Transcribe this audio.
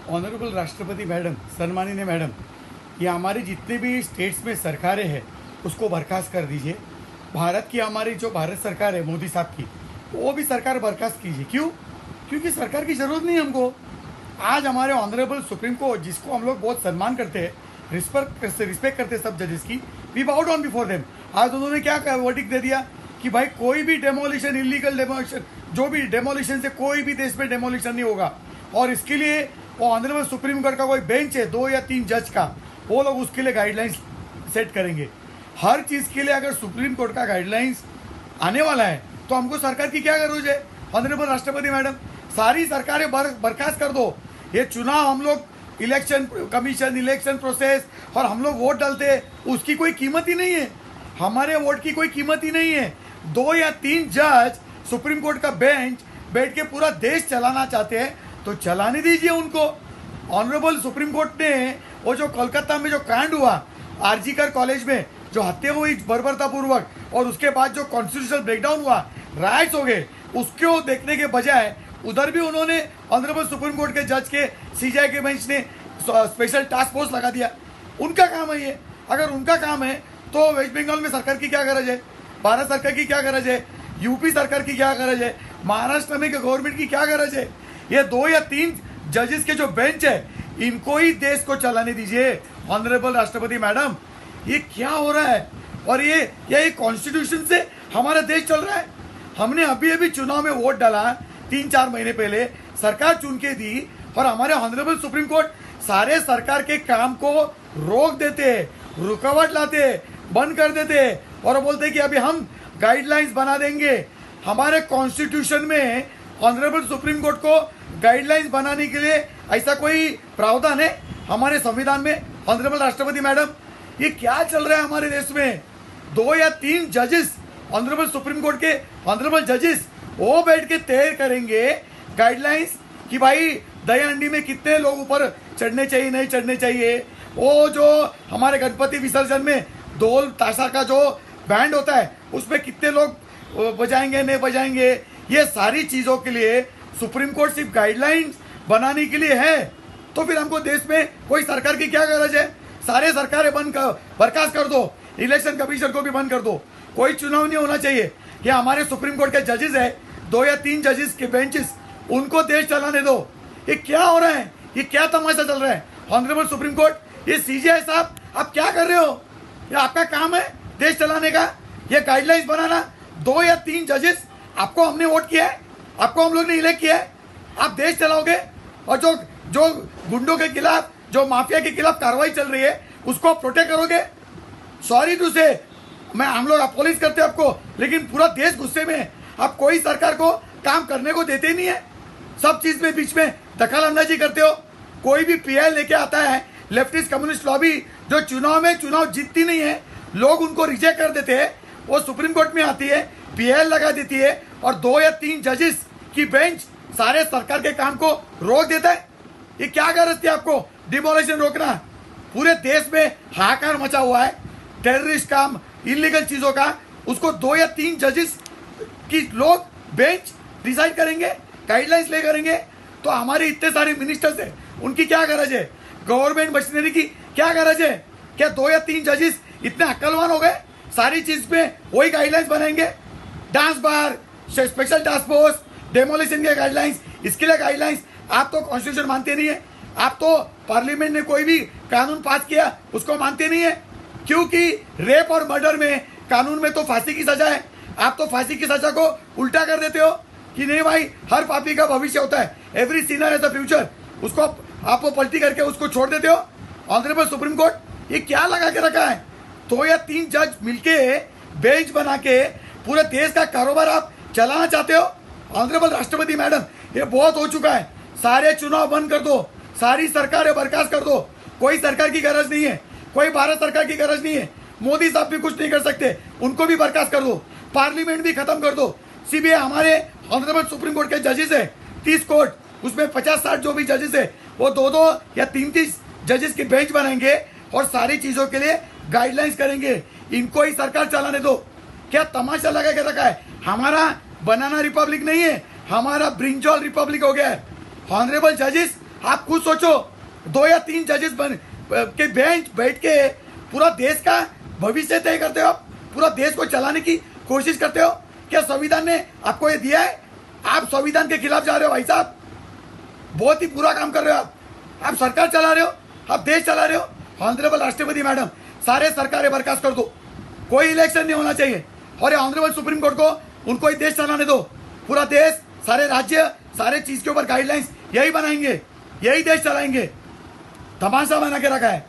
Honourable राष्ट्रपति madam, सम्माननीय madam, ये हमारी जितने भी स्टेट्स में सरकारें हैं उसको बर्खास्त कर दीजिए। भारत की हमारी जो भारत सरकार है मोदी साहब की, वो भी सरकार बर्खास्त कीजिए। क्यों? क्योंकि सरकार की ज़रूरत नहीं है हमको। आज हमारे ऑनरेबल सुप्रीम कोर्ट, जिसको हम लोग बहुत सम्मान करते हैं, रिस्पेक्ट करते हैं सब जजेस की, वी बाउ डाउन बिफोर देम। आज उन्होंने क्या वर्डिक्ट दे दिया कि भाई कोई भी डेमोलिशन, इलीगल डेमोलिशन, जो भी डेमोलिशन से कोई भी देश में डेमोलिशन नहीं होगा। और इसके लिए वो ऑनरेबल सुप्रीम कोर्ट का कोई बेंच है 2 या 3 जज का, वो लोग उसके लिए गाइडलाइंस सेट करेंगे। हर चीज़ के लिए अगर सुप्रीम कोर्ट का गाइडलाइंस आने वाला है तो हमको सरकार की क्या जरूरत है? ऑनरेबल राष्ट्रपति मैडम, सारी सरकारें बर्खास्त कर दो। ये चुनाव हम लोग इलेक्शन कमीशन, इलेक्शन प्रोसेस और हम लोग वोट डालते हैं, उसकी कोई कीमत ही नहीं है। हमारे वोट की कोई कीमत ही नहीं है। 2 या 3 जज सुप्रीम कोर्ट का बेंच बैठ के पूरा देश चलाना चाहते हैं तो चलाने दीजिए उनको। ऑनरेबल सुप्रीम कोर्ट ने वो जो कोलकाता में जो कांड हुआ आरजीकर कॉलेज में, जो हत्या हुई बर्बरतापूर्वक, और उसके बाद जो कॉन्स्टिट्यूशनल ब्रेकडाउन हुआ, राइट्स हो गए, उसको देखने के बजाय उधर भी उन्होंने ऑनरेबल सुप्रीम कोर्ट के जज के सीजीआई के बेंच ने स्पेशल टास्क फोर्स लगा दिया। उनका काम है ये। अगर उनका काम है तो वेस्ट बंगाल में सरकार की क्या गरज है? भारत सरकार की क्या गरज है? यूपी सरकार की क्या गरज है? महाराष्ट्र में गवर्नमेंट की क्या गरज है? ये 2 या 3 जजेस के जो बेंच है, इनको ही देश को चलाने दीजिए। ऑनरेबल राष्ट्रपति मैडम, ये क्या हो रहा है? और ये कॉन्स्टिट्यूशन से हमारा देश चल रहा है। हमने अभी अभी चुनाव में वोट डाला 3-4 महीने पहले, सरकार चुन के दी, और हमारे ऑनरेबल सुप्रीम कोर्ट सारे सरकार के काम को रोक देते, रुकावट लाते, बंद कर देते, और बोलते कि अभी हम गाइडलाइंस बना देंगे। हमारे कॉन्स्टिट्यूशन में ऑनरेबल सुप्रीम कोर्ट को गाइडलाइंस बनाने के लिए ऐसा कोई प्रावधान है हमारे संविधान में? ऑनरेबल राष्ट्रपति मैडम, ये क्या चल रहा है हमारे देश में? 2 या 3 जजेस, ऑनरेबल सुप्रीम कोर्ट के ऑनरेबल जजेस, वो बैठ के तय करेंगे गाइडलाइंस कि भाई दया हंडी में कितने लोग ऊपर चढ़ने चाहिए, नहीं चढ़ने चाहिए। वो जो हमारे गणपति विसर्जन में ढोल ताशा का जो बैंड होता है उसमें कितने लोग बजाएंगे, नहीं बजाएंगे। ये सारी चीज़ों के लिए सुप्रीम कोर्ट सिर्फ गाइडलाइंस बनाने के लिए है। तो फिर हमको देश में कोई सरकार की क्या गरज है? सारे सरकारें बर्खास्त कर दो, इलेक्शन कमीशन को भी बंद कर दो, कोई चुनाव नहीं होना चाहिए। ये हमारे सुप्रीम कोर्ट के जजेस है, 2 या 3 जजेस के बेंचेस, उनको देश चलाने दो। ये क्या हो रहा है? ये क्या तमाशा चल रहा है? ऑनरेबल सुप्रीम कोर्ट, ये सीजीआई साहब, आप क्या कर रहे हो? ये आपका काम है देश चलाने का, ये गाइडलाइंस बनाना। 2 या 3 जजेस, आपको हमने वोट किया है, आपको हम लोग ने इलेक्ट किया है, आप देश चलाओगे। और जो गुंडों के खिलाफ, जो माफिया के खिलाफ कार्रवाई चल रही है, उसको प्रोटेक्ट करोगे। सॉरी टू से, हम लोग अपोलिस करते हैं आपको, लेकिन पूरा देश गुस्से में है। आप कोई सरकार को काम करने को देते ही नहीं है, सब चीज में बीच में दखल अंदाजी करते हो। कोई भी पीएल लेके आता है, लेफ्टिस्ट कम्युनिस्ट लॉबी, जो चुनाव जीतती नहीं है, लोग उनको रिजेक्ट कर देते हैं, वो सुप्रीम कोर्ट में आती है, पीएल लगा देती है, और 2 या 3 जजेस की बेंच सारे सरकार के काम को रोक देता है। ये क्या गरज थी आपको डिमोलिशन रोकना? पूरे देश में हाहाकार मचा हुआ है टेररिस्ट काम, इलीगल चीजों का, उसको 2 या 3 जजेस की लोग बेंच डिसाइड करेंगे, गाइडलाइंस ले करेंगे। तो हमारे इतने सारे मिनिस्टर्स हैं, उनकी क्या गरज है? गवर्नमेंट मशीनरी की क्या गरज है? क्या 2 या 3 जजेस इतने अक्लवान हो गए? सारी चीज पे वही गाइडलाइंस बनाएंगे। Dance bar, special task force, demolition के गाइडलाइंस, इसके लिए गाइडलाइंस। आप तो कॉन्स्टिट्यूशन मानते नहीं है, आप तो पार्लियामेंट ने कोई भी कानून पास किया उसको मानते नहीं है, क्योंकि रेप और मर्डर में कानून में तो फांसी की सजा है। आप तो फांसी की सजा को उल्टा कर देते हो कि नहीं भाई, हर पापी का भविष्य होता है, every Sinner has a future, उसको आप वो पलटी करके उसको छोड़ देते हो। ऑनरेबल सुप्रीम कोर्ट, ये क्या लगा के रखा है? 2 या 3 जज मिलके बेंच बना के पूरे देश का कारोबार आप चलाना चाहते हो। ऑनरेबल राष्ट्रपति मैडम, ये बहुत हो चुका है। सारे चुनाव बंद कर दो, सारी सरकारें बर्खास्त कर दो। कोई सरकार की गरज नहीं है, कोई भारत सरकार की गरज नहीं है। मोदी साहब भी कुछ नहीं कर सकते, उनको भी बर्खास्त कर दो। पार्लियामेंट भी खत्म कर दो। सीबीआई, हमारे ऑनरेबल सुप्रीम कोर्ट के जजेस है 30 कोर्ट, उसमें 50-60 जो भी जजेस है, वो 2-2 या 3-3 जजेस की बेंच बनाएंगे और सारी चीजों के लिए गाइडलाइंस करेंगे। इनको ही सरकार चलाने दो। क्या तमाशा लगा के रखा है? हमारा बनाना रिपब्लिक नहीं है, हमारा ब्रिंजॉल रिपब्लिक हो गया है। ऑनरेबल जजेस आप खुद सोचो, 2 या 3 जजेस के बेंच बैठ के पूरा देश का भविष्य तय करते हो आप, पूरा देश को चलाने की कोशिश करते हो। क्या संविधान ने आपको ये दिया है? आप संविधान के खिलाफ जा रहे हो भाई साहब, बहुत ही बुरा काम कर रहे हो आप सरकार चला रहे हो, आप देश चला रहे हो। ऑनरेबल राष्ट्रपति मैडम, सारे सरकारें बर्खास्त कर दो, कोई इलेक्शन नहीं होना चाहिए, और ये ऑनरेबल सुप्रीम कोर्ट को उनको ही देश चलाने दो। पूरा देश, सारे राज्य, सारे चीज के ऊपर गाइडलाइंस यही बनाएंगे, यही देश चलाएंगे। तमाशा बना के रखा है।